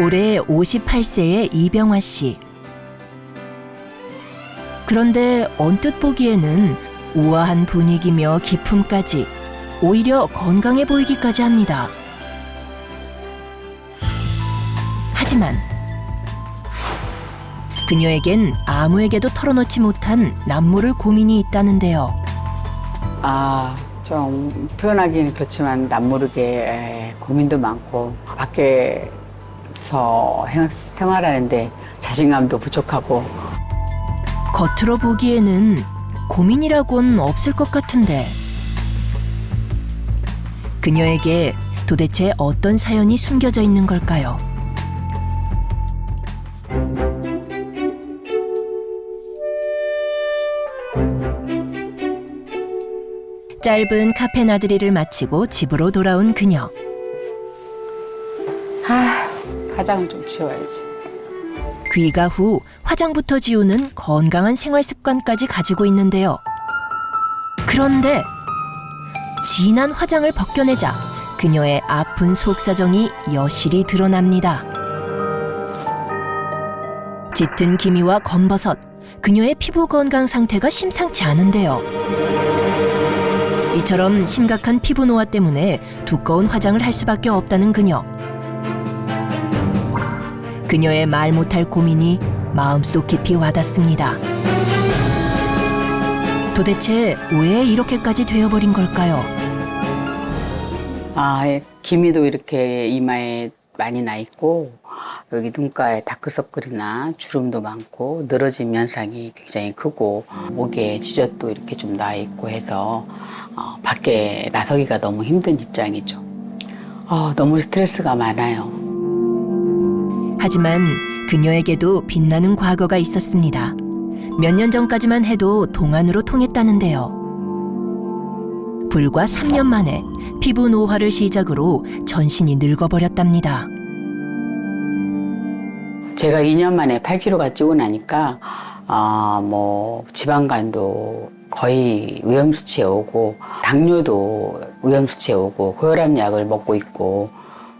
올해 58세의 이병화 씨. 그런데 언뜻 보기에는 우아한 분위기며 기품까지 오히려 건강해 보이기까지 합니다. 하지만 그녀에겐 아무에게도 털어놓지 못한 남모를 고민이 있다는데요. 좀 표현하기는 그렇지만 남모르게 고민도 많고 밖에서 생활하는데 자신감도 부족하고. 겉으로 보기에는 고민이라고는 없을 것 같은데 그녀에게 도대체 어떤 사연이 숨겨져 있는 걸까요? 짧은 카페 나들이를 마치고 집으로 돌아온 그녀. 화장을 좀 지워야지. 귀가 후 화장부터 지우는 건강한 생활 습관까지 가지고 있는데요. 그런데 진한 화장을 벗겨내자 그녀의 아픈 속사정이 여실히 드러납니다. 짙은 기미와 검버섯, 그녀의 피부 건강 상태가 심상치 않은데요. 이처럼 심각한 피부 노화 때문에 두꺼운 화장을 할 수밖에 없다는 그녀. 그녀의 말 못할 고민이 마음속 깊이 와닿습니다. 도대체 왜 이렇게까지 되어버린 걸까요? 기미도 이렇게 이마에 많이 나 있고 여기 눈가에 다크서클이나 주름도 많고 늘어진 면상이 굉장히 크고 목에 지젖도 이렇게 좀 나 있고 해서 밖에 나서기가 너무 힘든 입장이죠. 너무 스트레스가 많아요. 하지만 그녀에게도 빛나는 과거가 있었습니다. 몇 년 전까지만 해도 동안으로 통했다는데요. 불과 3년 만에 피부 노화를 시작으로 전신이 늙어버렸답니다. 제가 2년 만에 8kg가 찌고 나니까 지방간도 거의 위험수치에 오고 당뇨도 위험수치에 오고 고혈압 약을 먹고 있고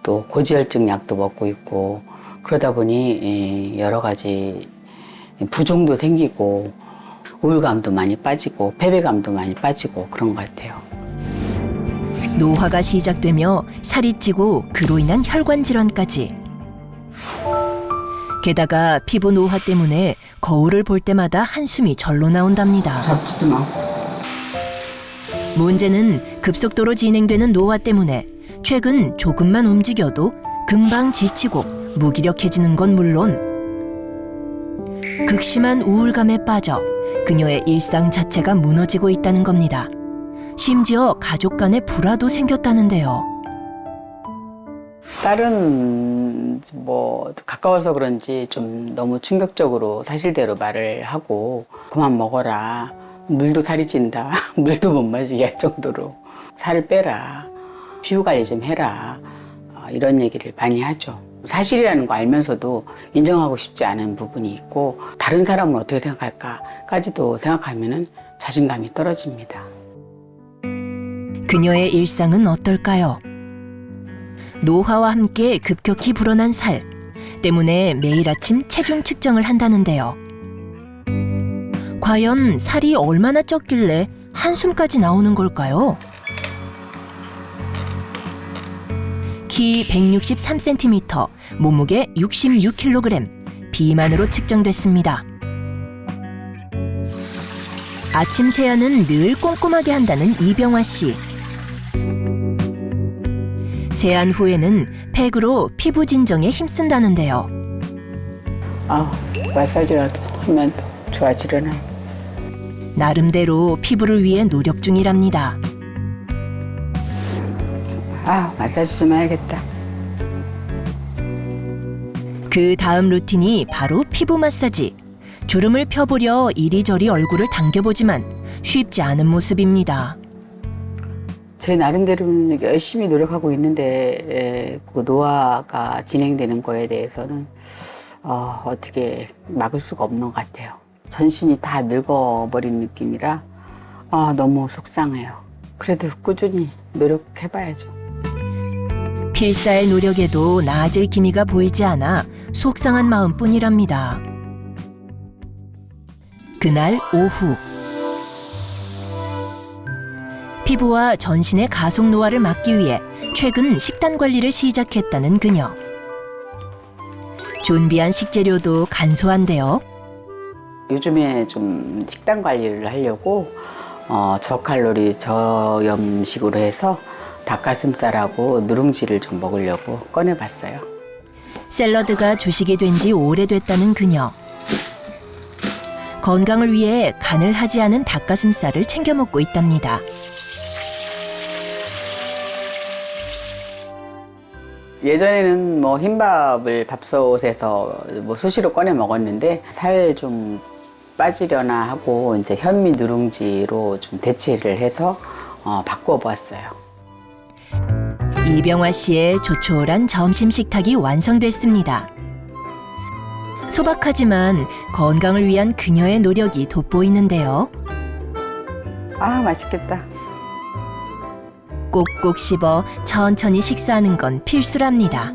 또 고지혈증 약도 먹고 있고 그러다 보니 여러 가지 부종도 생기고 우울감도 많이 빠지고 패배감도 많이 빠지고 그런 것 같아요. 노화가 시작되며 살이 찌고 그로 인한 혈관 질환까지. 게다가 피부 노화 때문에 거울을 볼 때마다 한숨이 절로 나온답니다. 잡지도 마. 문제는 급속도로 진행되는 노화 때문에 최근 조금만 움직여도 금방 지치고 무기력해지는 건 물론 극심한 우울감에 빠져 그녀의 일상 자체가 무너지고 있다는 겁니다. 심지어 가족 간의 불화도 생겼다는데요. 딸은 가까워서 그런지 좀 너무 충격적으로 사실대로 말을 하고 그만 먹어라. 물도 살이 찐다. 물도 못 마시게 할 정도로 살을 빼라. 피부 관리 좀 해라. 이런 얘기를 많이 하죠. 사실이라는 거 알면서도 인정하고 싶지 않은 부분이 있고 다른 사람은 어떻게 생각할까까지도 생각하면은 자신감이 떨어집니다. 그녀의 일상은 어떨까요? 노화와 함께 급격히 불어난 살 때문에 매일 아침 체중 측정을 한다는데요. 과연 살이 얼마나 쪘길래 한숨까지 나오는 걸까요? 키 163cm, 몸무게 66kg, 비만으로 측정됐습니다. 아침 세안은 늘 꼼꼼하게 한다는 이병화 씨. 세안 후에는 팩으로 피부 진정에 힘쓴다는데요. 마사지라도 하면 더 좋아지려나. 나름대로 피부를 위해 노력 중이랍니다. 마사지 좀 해야겠다. 그 다음 루틴이 바로 피부 마사지. 주름을 펴보려 이리저리 얼굴을 당겨보지만 쉽지 않은 모습입니다. 제 나름대로는 열심히 노력하고 있는데 그 노화가 진행되는 거에 대해서는 어떻게 막을 수가 없는 것 같아요. 전신이 다 늙어버린 느낌이라 너무 속상해요. 그래도 꾸준히 노력해봐야죠. 필사의 노력에도 나아질 기미가 보이지 않아 속상한 마음뿐이랍니다. 그날 오후 피부와 전신의 가속 노화를 막기 위해 최근 식단 관리를 시작했다는 그녀. 준비한 식재료도 간소한데요. 요즘에 좀 식단 관리를 하려고 저칼로리 저염식으로 해서 닭가슴살하고 누룽지를 좀 먹으려고 꺼내봤어요. 샐러드가 주식이 된 지 오래됐다는 그녀. 건강을 위해 간을 하지 않은 닭가슴살을 챙겨 먹고 있답니다. 예전에는 뭐 흰밥을 밥솥에서 뭐 수시로 꺼내 먹었는데 살 좀 빠지려나 하고 이제 현미 누룽지로 좀 대체를 해서 바꾸어 보았어요. 이병화 씨의 조촐한 점심 식탁이 완성됐습니다. 소박하지만 건강을 위한 그녀의 노력이 돋보이는데요. 아, 맛있겠다. 꼭꼭 씹어 천천히 식사하는 건 필수랍니다.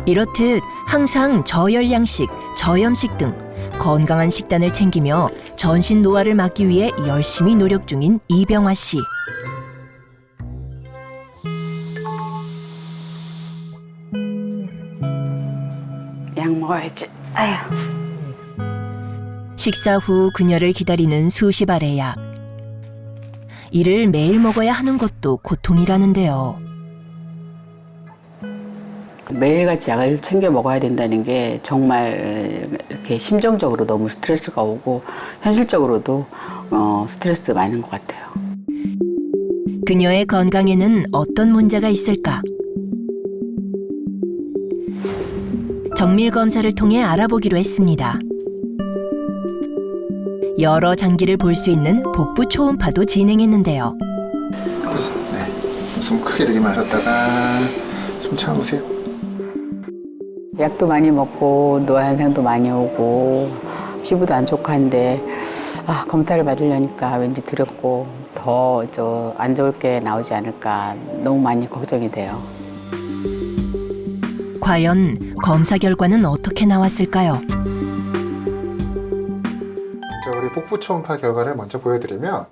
이렇듯 항상 저열량식, 저염식 등 건강한 식단을 챙기며 전신 노화를 막기 위해 열심히 노력 중인 이병화 씨. 약 먹어야지. 아휴. 식사 후 그녀를 기다리는 수십 알의 약. 이를 매일 먹어야 하는 것도 고통이라는데요. 매일같이 약을 챙겨 먹어야 된다는 게 정말 이렇게 심정적으로 너무 스트레스가 오고 현실적으로도 스트레스 많은 것 같아요. 그녀의 건강에는 어떤 문제가 있을까? 정밀 검사를 통해 알아보기로 했습니다. 여러 장기를 볼 수 있는 복부 초음파도 진행했는데요. 그래서 숨 크게 들이마셨다가 숨 참으세요. 약도 많이 먹고 노화 현상도 많이 오고 피부도 안 좋고 한데 검사를 받으려니까 왠지 두렵고 더 안 좋을 게 나오지 않을까 너무 많이 걱정이 돼요. 과연 검사 결과는 어떻게 나왔을까요? 우리 복부 초음파 결과를 먼저 보여드리면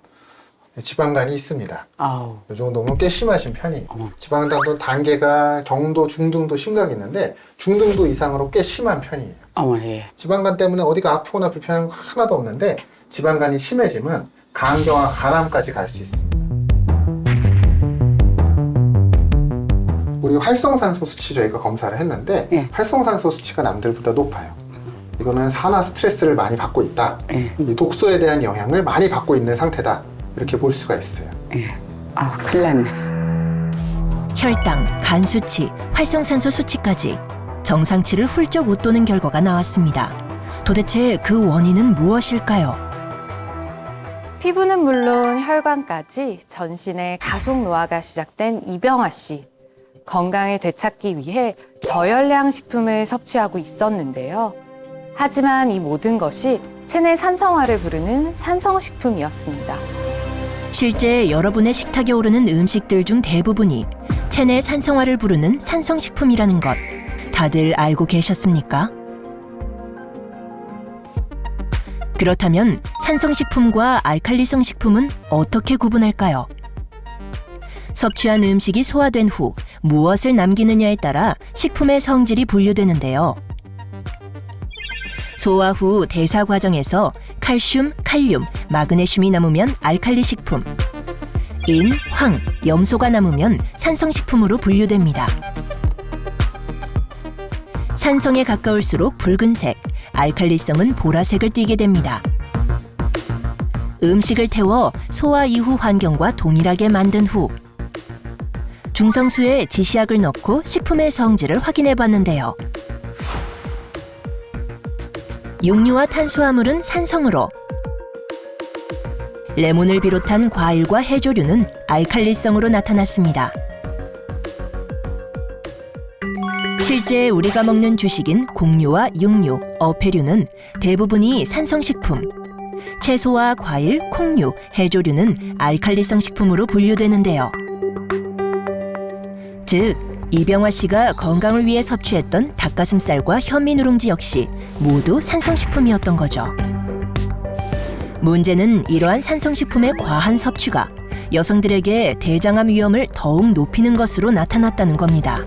지방간이 있습니다. 아우. 이 정도면 꽤 심하신 편이에요. 지방간도 단계가 경도, 중등도, 심각이 있는데 중등도 이상으로 꽤 심한 편이에요. 어머, 예. 지방간 때문에 어디가 아프거나 불편한 거 하나도 없는데 지방간이 심해지면 간경화, 간암까지 갈 수 있습니다. 우리 활성산소 수치 저희가 검사를 했는데 예. 활성산소 수치가 남들보다 높아요. 이거는 산화 스트레스를 많이 받고 있다. 예. 이 독소에 대한 영향을 많이 받고 있는 상태다. 이렇게 볼 수가 있어요. 예. 큰일 났네. 혈당, 간 수치, 활성산소 수치까지 정상치를 훌쩍 웃도는 결과가 나왔습니다. 도대체 그 원인은 무엇일까요? 피부는 물론 혈관까지 전신의 가속 노화가 시작된 이병화 씨. 건강을 되찾기 위해 저열량 식품을 섭취하고 있었는데요. 하지만 이 모든 것이 체내 산성화를 부르는 산성식품이었습니다. 실제 여러분의 식탁에 오르는 음식들 중 대부분이 체내 산성화를 부르는 산성식품이라는 것 다들 알고 계셨습니까? 그렇다면 산성식품과 알칼리성 식품은 어떻게 구분할까요? 섭취한 음식이 소화된 후 무엇을 남기느냐에 따라 식품의 성질이 분류되는데요. 소화 후 대사 과정에서 칼슘, 칼륨, 마그네슘이 남으면 알칼리 식품, 인, 황, 염소가 남으면 산성식품으로 분류됩니다. 산성에 가까울수록 붉은색, 알칼리성은 보라색을 띠게 됩니다. 음식을 태워 소화 이후 환경과 동일하게 만든 후 중성수에 지시약을 넣고 식품의 성질을 확인해 봤는데요. 육류와 탄수화물은 산성으로, 레몬을 비롯한 과일과 해조류는 알칼리성으로 나타났습니다. 실제 우리가 먹는 주식인 곡류와 육류, 어패류는 대부분이 산성식품, 채소와 과일, 콩류, 해조류는 알칼리성 식품으로 분류되는데요. 즉, 이병화 씨가 건강을 위해 섭취했던 닭가슴살과 현미 누룽지 역시 모두 산성식품이었던 거죠. 문제는 이러한 산성식품의 과한 섭취가 여성들에게 대장암 위험을 더욱 높이는 것으로 나타났다는 겁니다.